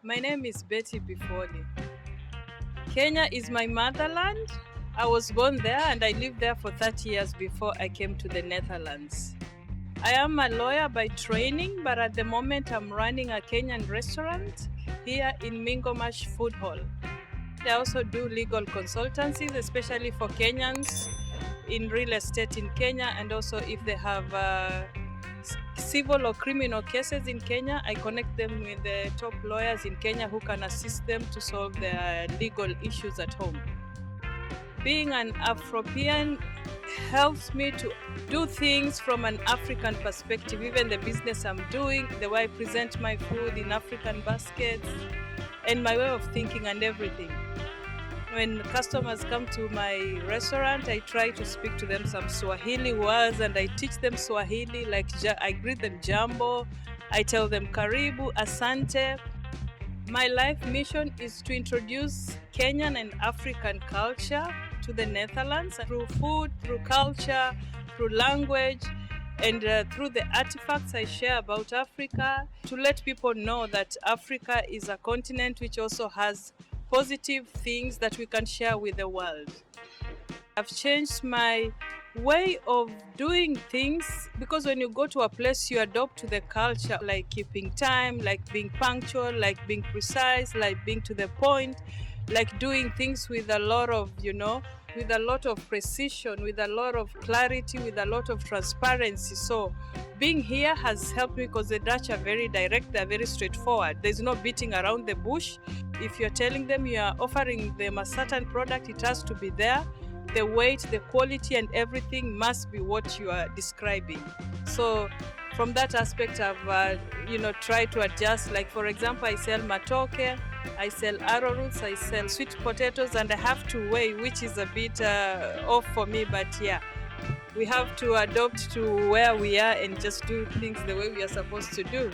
My name is Bifwoli. Kenya is my motherland. I was born there and I lived there for 30 years before I came to the Netherlands. I am a lawyer by training, but at the moment I'm running a Kenyan restaurant here in Mingomash Food Hall. I also do legal consultancies, especially for Kenyans in real estate in Kenya, and also if they have civil or criminal cases in Kenya, I connect them with the top lawyers in Kenya who can assist them to solve their legal issues at home. Being an Afropean helps me to do things from an African perspective, even the business I'm doing, the way I present my food in African baskets, and my way of thinking and everything. When customers come to my restaurant, I try to speak to them some Swahili words and I teach them Swahili, like I greet them jambo, I tell them karibu, asante. My life mission is to introduce Kenyan and African culture to the Netherlands through food, through culture, through language, and through the artifacts I share about Africa, to let people know that Africa is a continent which also has positive things that we can share with the world. I've changed my way of doing things because when you go to a place, you adopt to the culture, like keeping time, like being punctual, like being precise, like being to the point, like doing things with a lot of, with a lot of precision, with a lot of clarity, with a lot of transparency. So being here has helped me because the Dutch are very direct, they're very straightforward. There's no beating around the bush. If you're telling them you are offering them a certain product, it has to be there. The weight, the quality and everything must be what you are describing. So from that aspect, I've tried to adjust. Like for example, I sell matoke, I sell arrowroots, I sell sweet potatoes, and I have to weigh, which is a bit off for me, but yeah, we have to adopt to where we are and just do things the way we are supposed to do.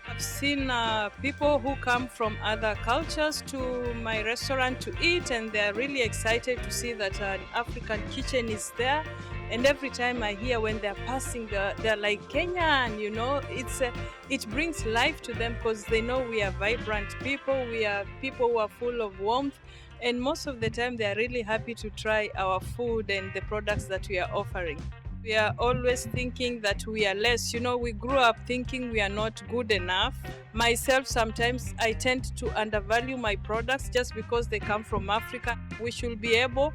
I've seen people who come from other cultures to my restaurant to eat, and they're really excited to see that an African kitchen is there. And every time I hear when they're passing, they're like, Kenyan, it brings life to them because they know we are vibrant people, we are people who are full of warmth. And most of the time, they are really happy to try our food and the products that we are offering. We are always thinking that we are less. We grew up thinking we are not good enough. Myself, sometimes I tend to undervalue my products just because they come from Africa. We should be able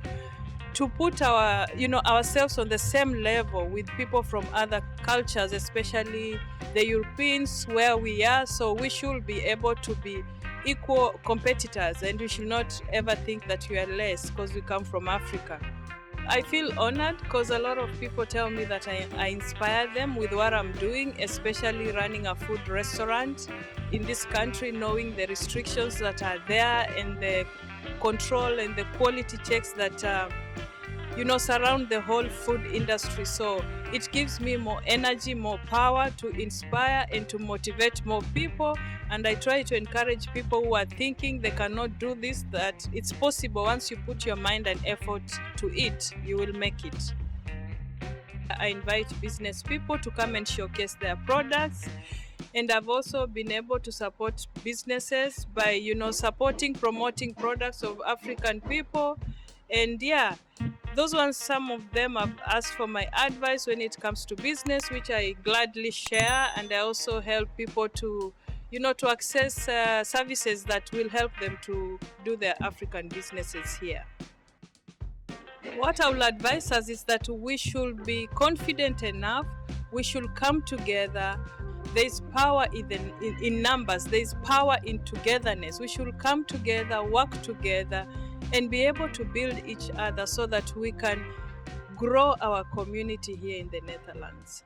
to put ourselves on the same level with people from other cultures, especially the Europeans where we are. So we should be able to be equal competitors, and we should not ever think that we are less because we come from Africa. I feel honored because a lot of people tell me that I inspire them with what I'm doing, especially running a food restaurant in this country, knowing the restrictions that are there and the control and the quality checks that surround the whole food industry. So it gives me more energy, more power to inspire and to motivate more people. And I try to encourage people who are thinking they cannot do this, that it's possible. Once you put your mind and effort to it, you will make it. I invite business people to come and showcase their products. And I've also been able to support businesses by, promoting products of African people. And yeah, those ones, some of them have asked for my advice when it comes to business, which I gladly share. And I also help people to access services that will help them to do their African businesses here. What I will advise us is that we should be confident enough. We should come together. There is power in numbers. There is power in togetherness. We should come together, work together, and be able to build each other so that we can grow our community here in the Netherlands.